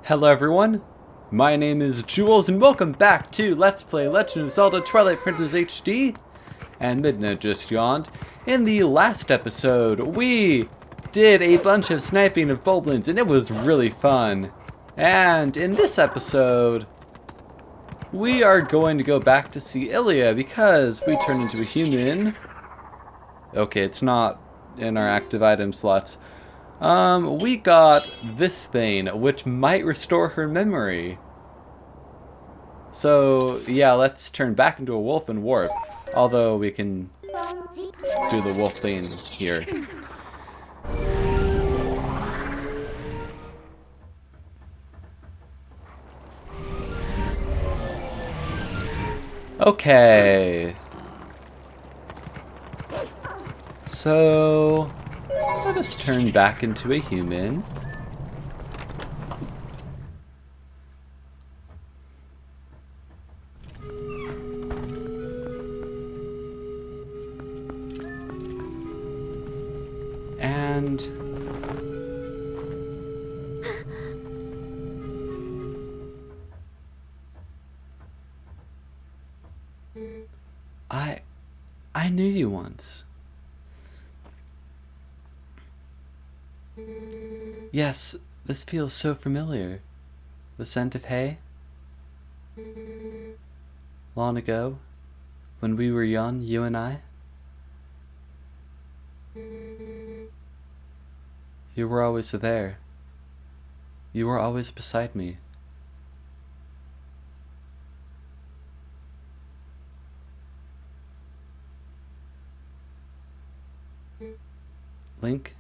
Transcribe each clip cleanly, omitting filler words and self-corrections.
Hello everyone, my name is Jules and welcome back to Let's Play Legend of Zelda Twilight Princess HD. And Midnight just yawned. In the last episode, we did a bunch of sniping of boblins and it was really fun. And in this episode, we are going to go back to see Ilia because we turned into a human. Okay, it's not in our active item slots. We got this thing, which might restore her memory. So, yeah, let's turn back into a wolf and warp. Although we can do the wolf thing here. Okay. So, let us turn back into a human. And I knew you once. Yes, this feels so familiar. The scent of hay. Long ago, when we were young, you and I. You were always there. You were always beside me. Link?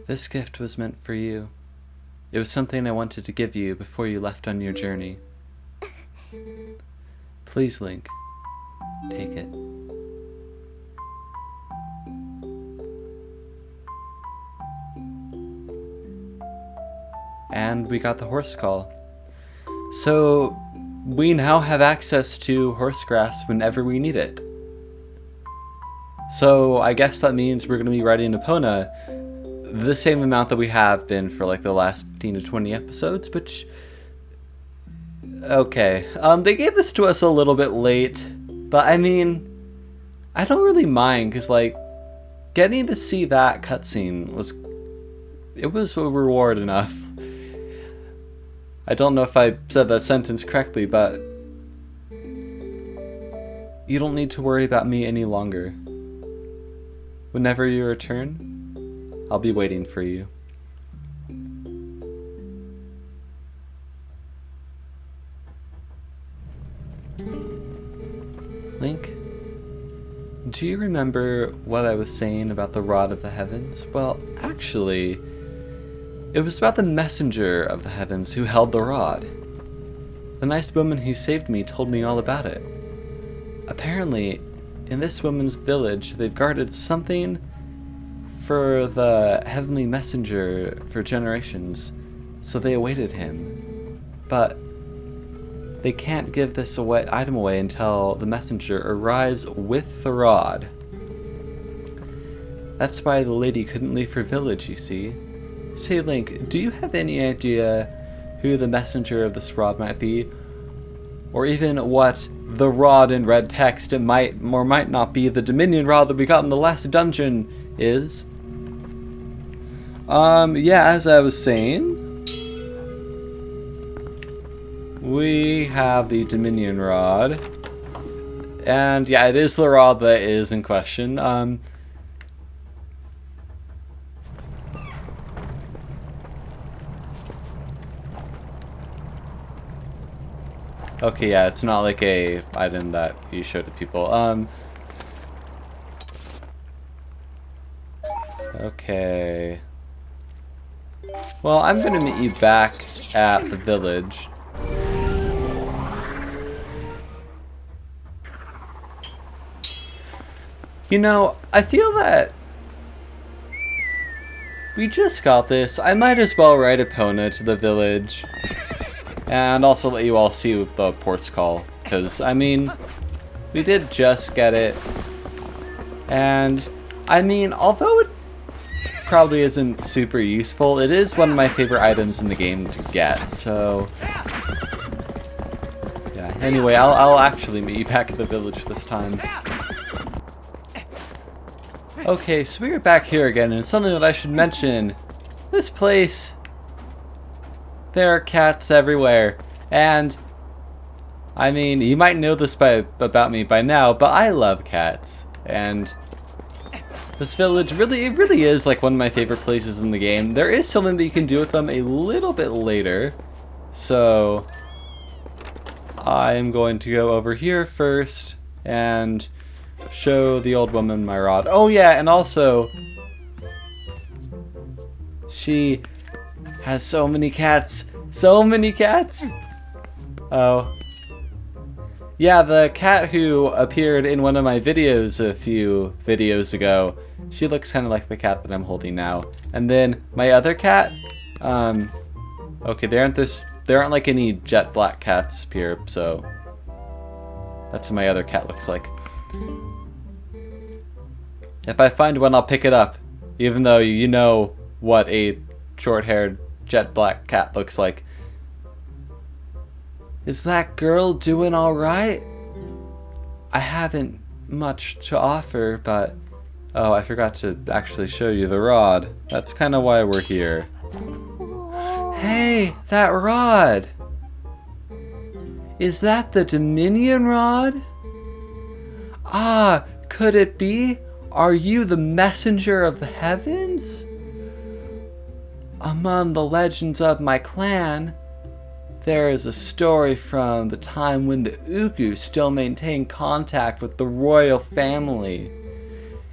This gift was meant for you. It was something I wanted to give you before you left on your journey. Please, Link, take it. And we got the horse call. So, we now have access to horse grass whenever we need it. So, I guess that means we're going to be riding Epona the same amount that we have been for like the last 15 to 20 episodes, which... Okay. They gave this to us a little bit late, but I mean, I don't really mind, because like, getting to see that cutscene was a reward enough. I don't know if I said that sentence correctly, but you don't need to worry about me any longer. Whenever you return, I'll be waiting for you. Link, do you remember what I was saying about the Rod of the Heavens? Well, actually, it was about the messenger of the heavens who held the rod. The nice woman who saved me told me all about it. Apparently, in this woman's village, they've guarded something for the heavenly messenger for generations, so they awaited him. But they can't give this item away until the messenger arrives with the rod. That's why the lady couldn't leave her village, you see. Say, Link, do you have any idea who the messenger of this rod might be? Or even what the rod in red text, it might or might not be the Dominion rod that we got in the last dungeon is? Yeah, as I was saying, we have the Dominion rod. And yeah, it is the rod that is in question. Okay, yeah, it's not like a item that you show to people. Okay. Well, I'm gonna meet you back at the village. You know, I feel that we just got this. I might as well ride Epona to the village. And also let you all see the port's call. Because, I mean, we did just get it. And, I mean, although it probably isn't super useful, it is one of my favorite items in the game to get. So, yeah. Anyway, I'll actually meet you back at the village this time. Okay, so we're back here again, and something that I should mention. This place, there are cats everywhere. And, I mean, you might know this about me by now, but I love cats. And this village it really is like one of my favorite places in the game. There is something that you can do with them a little bit later. So, I'm going to go over here first and show the old woman my rod. Oh yeah, and also she has so many cats. So many cats! Oh. Yeah, the cat who appeared in one of my videos a few videos ago, she looks kind of like the cat that I'm holding now. And then my other cat, okay, there aren't like any jet black cats here, so that's what my other cat looks like. If I find one, I'll pick it up, even though you know what a short-haired jet black cat looks like. Is that girl doing all right? I haven't much to offer, but oh, I forgot to actually show you the rod. That's kind of why we're here. Hey, that rod! Is that the Dominion rod? Ah, could it be? Are you the messenger of the heavens? Among the legends of my clan, there is a story from the time when the Ugu still maintained contact with the royal family.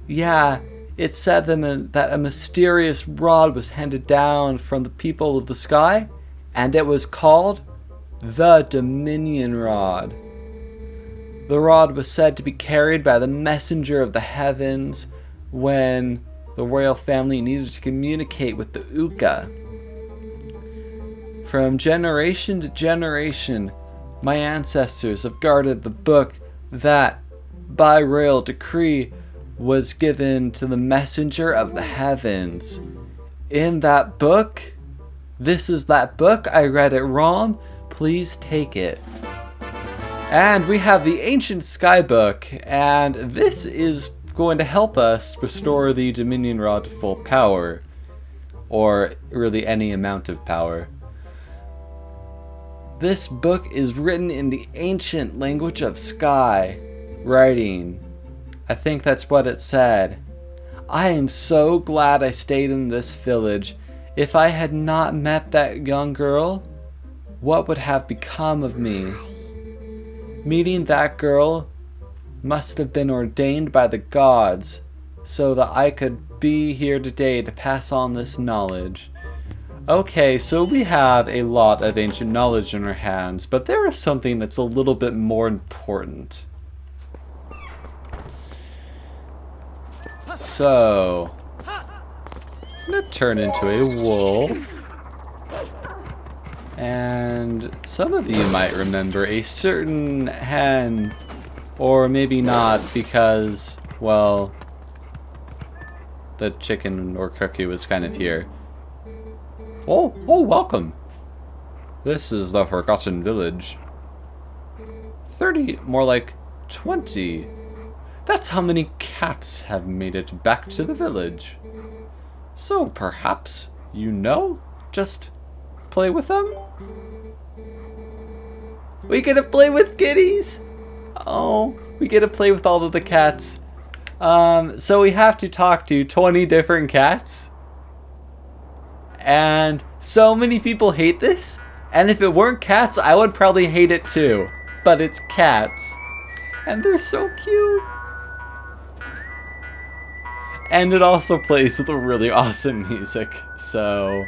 Yeah, it said that a mysterious rod was handed down from the people of the sky, and it was called the Dominion Rod. The rod was said to be carried by the messenger of the heavens when the royal family needed to communicate with the Uka. From generation to generation, my ancestors have guarded the book that, by royal decree, was given to the messenger of the heavens. In that book, this is that book, I read it wrong, please take it. And we have the Ancient Sky Book, and this is going to help us restore the Dominion Rod to full power, or really any amount of power. This book is written in the ancient language of sky writing. I think that's what it said. I am so glad I stayed in this village. If I had not met that young girl, what would have become of me? Meeting that girl must have been ordained by the gods so that I could be here today to pass on this knowledge. Okay, so we have a lot of ancient knowledge in our hands, but there is something that's a little bit more important. So, I'm gonna turn into a wolf. And some of you might remember a certain hen, or maybe not because, well, the chicken or cookie was kind of here. Oh, welcome. This is the Forgotten Village. 30, more like 20. That's how many cats have made it back to the village. So perhaps, you know, just play with them? We get to play with kitties? Oh, we get to play with all of the cats. So we have to talk to 20 different cats? And so many people hate this, and if it weren't cats, I would probably hate it too. but it's cats. And they're so cute. And it also plays with really awesome music, so...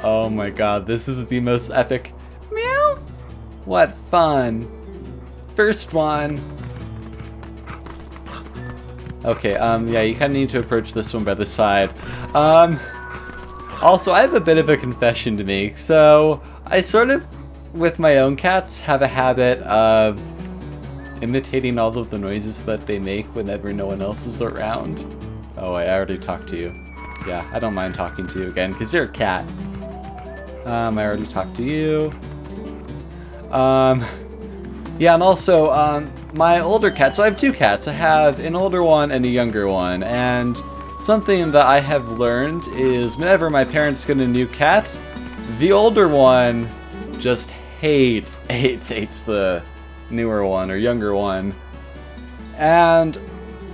Oh my god, this is the most epic... Meow! What fun! First one! Okay, yeah, you kind of need to approach this one by the side. Also, I have a bit of a confession to make. So, I sort of, with my own cats, have a habit of imitating all of the noises that they make whenever no one else is around. Oh, I already talked to you. Yeah, I don't mind talking to you again, because you're a cat. I already talked to you. Yeah, and also, my older cat, so I have two cats. I have an older one and a younger one, and something that I have learned is whenever my parents get a new cat, the older one just hates the newer one or younger one. And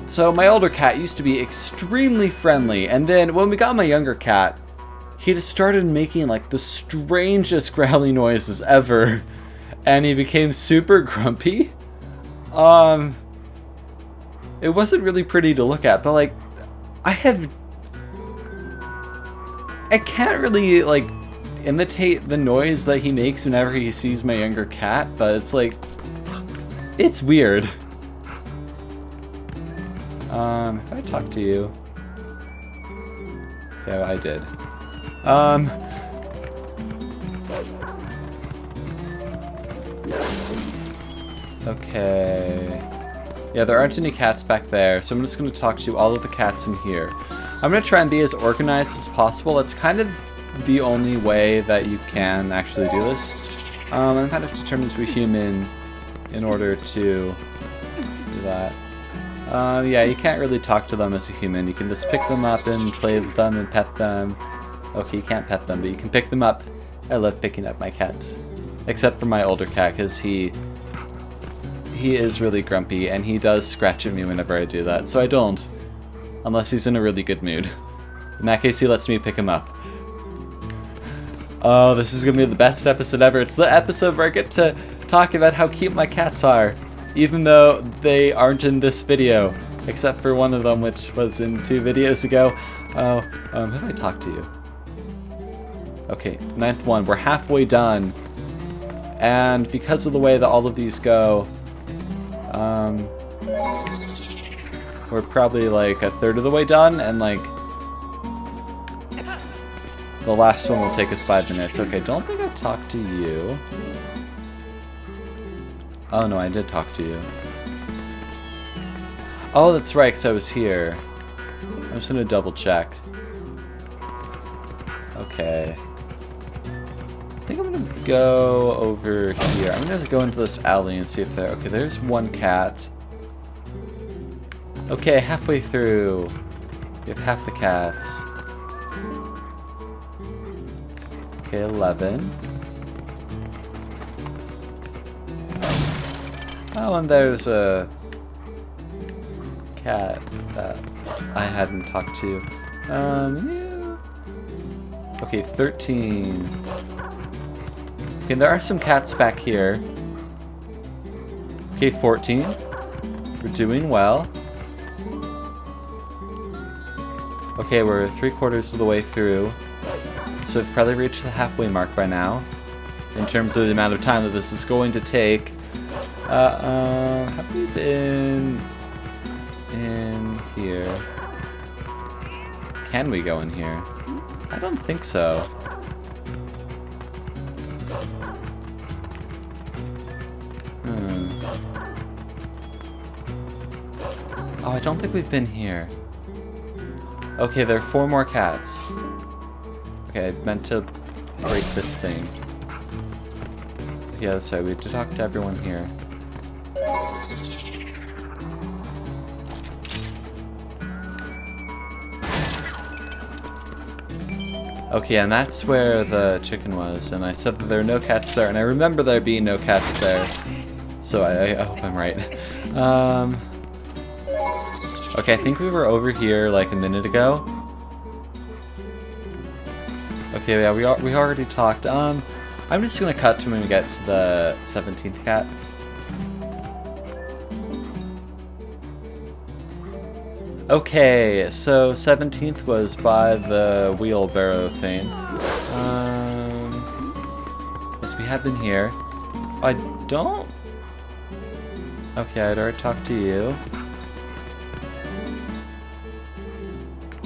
so my older cat used to be extremely friendly, and then when we got my younger cat, he just started making like the strangest growling noises ever, and he became super grumpy. It wasn't really pretty to look at, but like, I can't really like imitate the noise that he makes whenever he sees my younger cat, but it's like, it's weird. If I talk to you, yeah, I did. Okay. Yeah, there aren't any cats back there, so I'm just going to talk to all of the cats in here. I'm going to try and be as organized as possible. That's kind of the only way that you can actually do this. I'm kind of have to turn into a human in order to do that. Yeah, you can't really talk to them as a human. You can just pick them up and play with them and pet them. Okay, you can't pet them, but you can pick them up. I love picking up my cats. Except for my older cat, because he is really grumpy, and he does scratch at me whenever I do that, so I don't. Unless he's in a really good mood. In that case, he lets me pick him up. Oh, this is going to be the best episode ever. It's the episode where I get to talk about how cute my cats are, even though they aren't in this video. Except for one of them, which was in 2 videos ago. Oh, have I talked to you? Okay, 9th one. We're halfway done. And because of the way that all of these go, we're probably like a third of the way done, and like the last one will take us 5 minutes. Okay, don't think I talked to you. Oh no, I did talk to you. Oh, that's right, because I was here. I'm just gonna double check. Okay. I think I'm gonna go over here. I'm gonna go into this alley and see if there... Okay, there's one cat. Okay, halfway through. You have half the cats. Okay, 11. Oh, and there's a cat that I hadn't talked to. Yeah. Okay, 13. Okay, there are some cats back here. Okay, 14. We're doing well. Okay, we're 3/4 of the way through. So we've probably reached the halfway mark by now. In terms of the amount of time that this is going to take. Have we been in here? Can we go in here? I don't think so. Oh, I don't think we've been here. Okay, there are 4 more cats. Okay, I meant to break this thing. Yeah, that's right, we have to talk to everyone here. Okay, and that's where the chicken was, and I said that there are no cats there, and I remember there being no cats there. So I hope I'm right. Okay, I think we were over here like a minute ago. Okay, yeah, we already talked. I'm just gonna cut to when we get to the 17th cat. Okay, so 17th was by the wheelbarrow thing. Yes, we have been here. I don't... Okay, I'd already talked to you.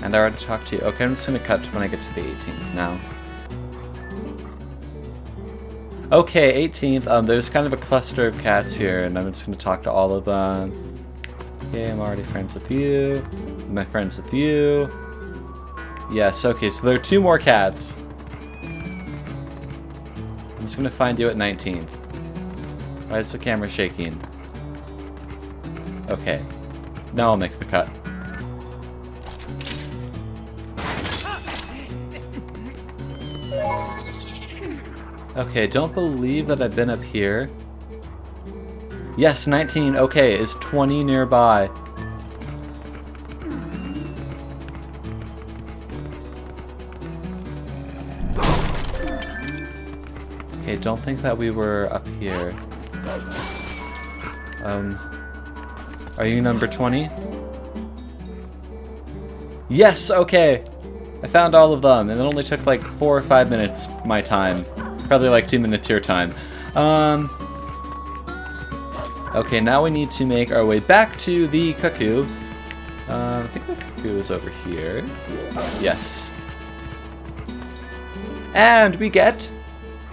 And I already talked to you. Okay, I'm just gonna cut to when I get to the 18th now. Okay, 18th. There's kind of a cluster of cats here, and I'm just gonna talk to all of them. Okay, I'm already friends with you. Am I friends with you? Yes, okay, so there are 2 more cats. I'm just gonna find you at 19th. Why is the camera shaking? Okay. Now I'll make the cut. Okay, don't believe that I've been up here. Yes, 19. Okay, is 20 nearby? Okay, don't think that we were up here. Are you number 20? Yes, okay! I found all of them, and it only took like 4 or 5 minutes my time. Probably like 2 minutes your time. Okay, now we need to make our way back to the cuckoo. I think the cuckoo is over here. Yes. And we get...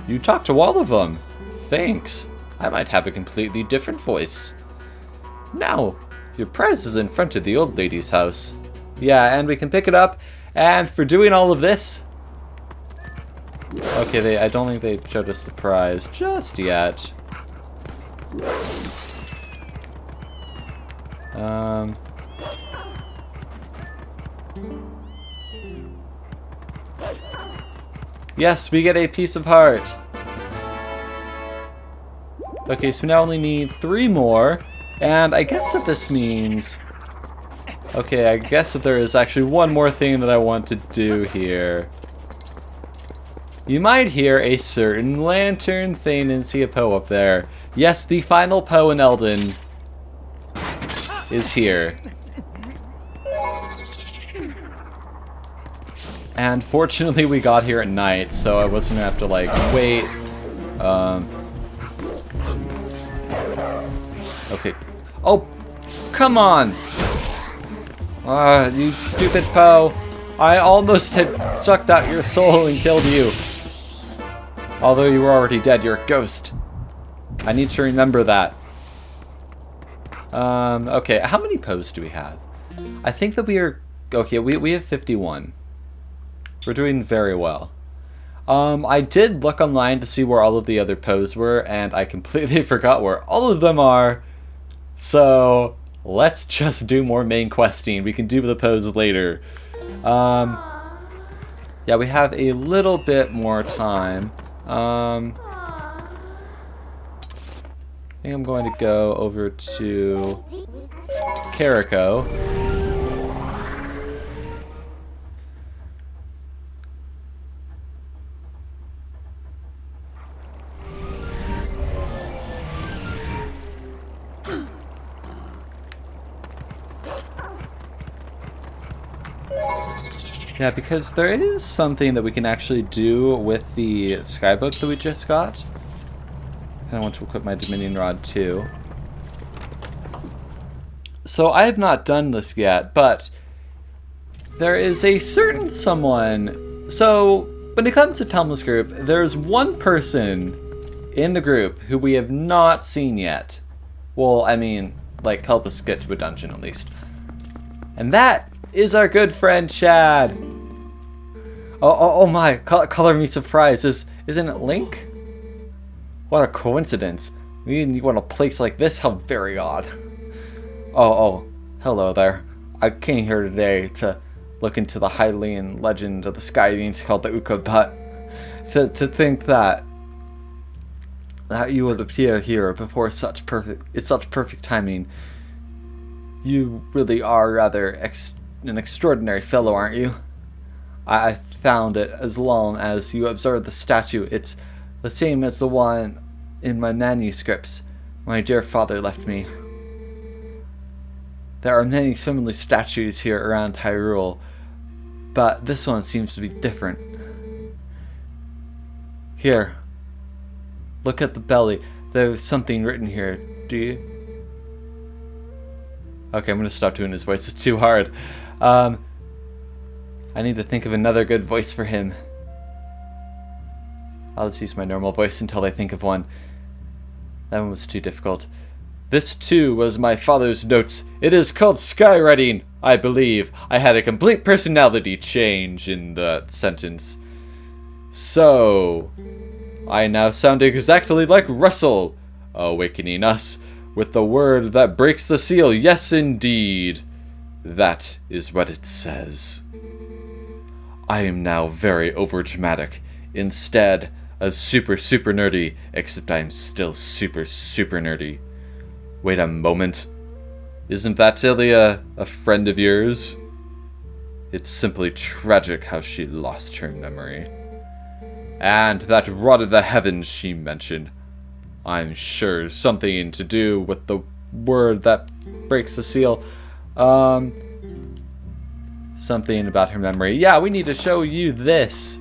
You talked to all of them. Thanks. I might have a completely different voice. Now, your prize is in front of the old lady's house. Yeah, and we can pick it up. And for doing all of this... Okay, I don't think they showed us the prize just yet. Yes, we get a piece of heart. Okay, so we now only need 3 more, and I guess that this means... Okay, I guess that there is actually one more thing that I want to do here. You might hear a certain lantern thing and see a Poe up there. Yes, the final Poe in Eldin is here. And fortunately we got here at night, so I wasn't gonna have to like wait. Okay. Oh, come on! You stupid Poe. I almost had sucked out your soul and killed you. Although you were already dead, you're a ghost. I need to remember that. Okay, how many Poes do we have? I think that we are... Okay, we have 51. We're doing very well. I did look online to see where all of the other Poes were, and I completely forgot where all of them are. So, let's just do more main questing. We can do the Poes later. Yeah, we have a little bit more time. I think I'm going to go over to Carico. Yeah, because there is something that we can actually do with the skybook that we just got. And I want to equip my Dominion Rod too. So I have not done this yet, but there is a certain someone. So when it comes to Telma's group, there's one person in the group who we have not seen yet. Well, I mean, like, help us get to a dungeon at least. And that is our good friend Chad. Oh my, color me surprised. Isn't it Link? What a coincidence. You want a place like this? How very odd. Oh, hello there. I came here today to look into the Hylian legend of the sky beings called the Uka, but to think that you would appear here before such perfect timing. You really are rather an extraordinary fellow, aren't you? I found it as long as you observe the statue. It's the same as the one in my manuscripts my dear father left me. There are many similar statues here around Hyrule, but this one seems to be different. Here, look at the belly. There's something written here. Do you? Okay, I'm going to stop doing his voice. It's too hard. I need to think of another good voice for him. I'll just use my normal voice until I think of one. That one was too difficult. This too was my father's notes. It is called skywriting, I believe. I had a complete personality change in that sentence. So, I now sound exactly like Russell, awakening us with the word that breaks the seal. Yes, indeed. That is what it says. I am now very overdramatic. Instead of super nerdy, except I am still super nerdy. Wait a moment. Isn't that Ilia a friend of yours? It's simply tragic how she lost her memory. And that rod of the heavens she mentioned. I'm sure something to do with the word that breaks the seal. Something about her memory. Yeah, we need to show you this.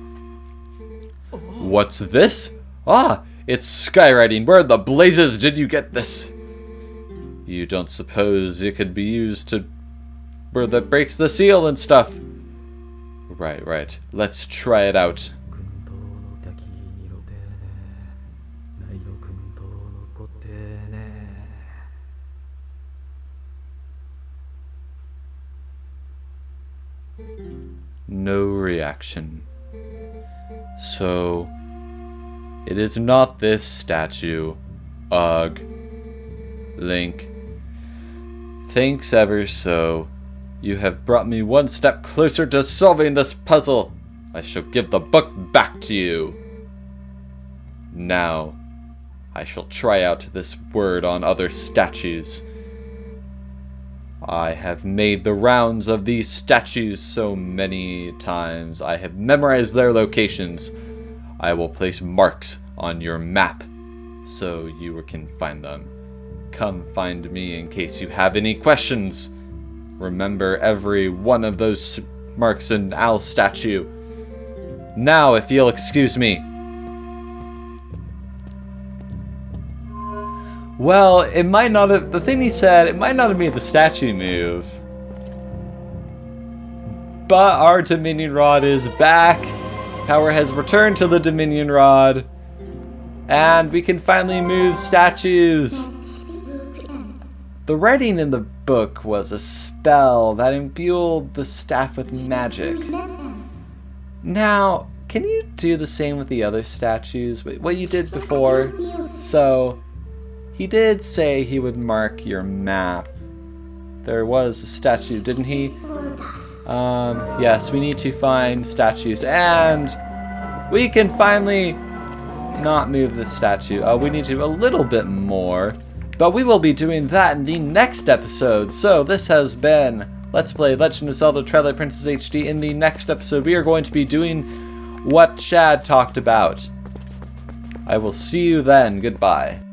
What's this? Ah, it's skywriting. Where the blazes did you get this? You don't suppose it could be used to where that breaks the seal and stuff? Right. Let's try it out. No reaction. So, it is not this statue. Ugh. Link. Thanks ever so. You have brought me one step closer to solving this puzzle. I shall give the book back to you. Now, I shall try out this word on other statues. I have made the rounds of these statues so many times. I have memorized their locations. I will place marks on your map so you can find them. Come find me in case you have any questions. Remember every one of those marks in Owl statue. Now, if you'll excuse me. Well, it might not have, the thing he said, it might not have made the statue move. But our Dominion Rod is back. Power has returned to the Dominion Rod. And we can finally move statues. The writing in the book was a spell that imbued the staff with magic. Now, can you do the same with the other statues? What you did before? So, he did say he would mark your map. There was a statue, didn't he? Yes, we need to find statues. And we can finally not move the statue. We need to do a little bit more. But we will be doing that in the next episode. So this has been Let's Play Legend of Zelda Twilight Princess HD. In the next episode, we are going to be doing what Chad talked about. I will see you then. Goodbye.